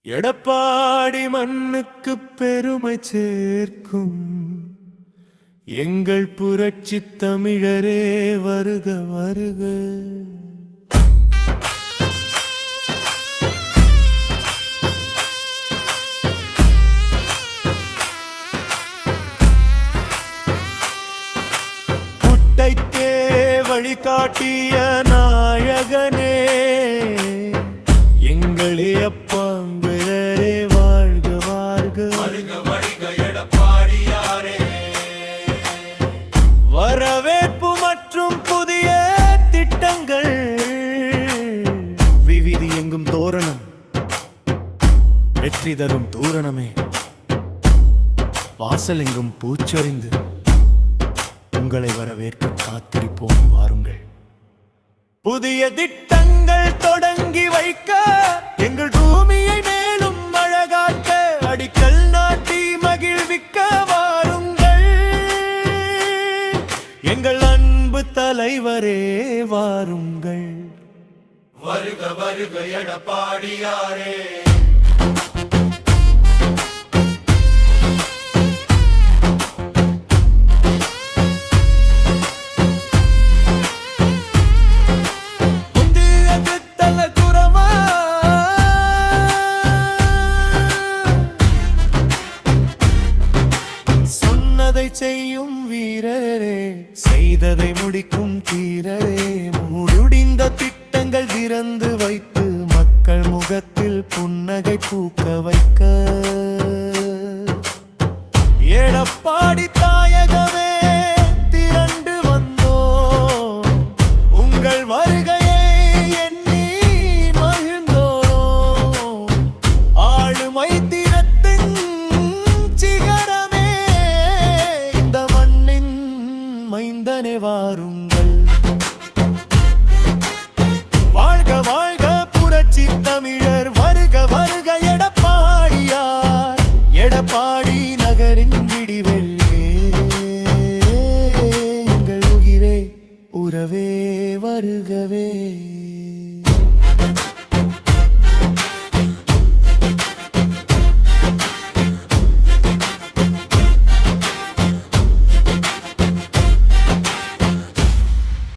எடப்பாடி மண்ணுக்கு பெருமை சேர்க்கும் எங்கள் புரட்சி தமிழரே வருக வருக. புட்டைக்கே வழிகாட்டிய நாயகனே எங்களே அப்பாங்களே வாழ்க வாழ்க வருக வருக எடப்பாடியாரே. வரவேற்பு மற்றும் புதிய திட்டங்கள் விவிதி எங்கும் தோரணம் வெற்றி தரும் தூரணமே வாசல் எங்கும் பூச்சொரிந்து உங்களை வரவேற்க காத்திருப்போம் வாருங்கள். புதிய திட்டங்கள் தொடங்கி வைக்க எங்கள் பூமியை மேலும் அழகாக்க அடிக்கல் நாட்டி மகிழ்விக்க வாருங்கள். எங்கள் அன்பு தலைவரே வாருங்கள். வருக வருக எடப்பாடியாரே. செய்யும் வீரரே செய்ததை முடிக்கும் தீரரே முடிந்த திட்டங்கள் திறந்து வைத்து மக்கள் முகத்தில் புன்னகை பூக்க வைக்க எடப்பாடி தாயகமே திரண்டு வந்தோ உங்கள் வருகையை எண்ணி மகிழ்ந்தோ ஆளுமை திறத்தின் சிகரமே மைந்தனே வாருங்கள். வாழ்க வாழ்க புரட்சி தமிழர் வருக வருக எடப்பாடியார் எடப்பாடி நகரின் விடிவெளி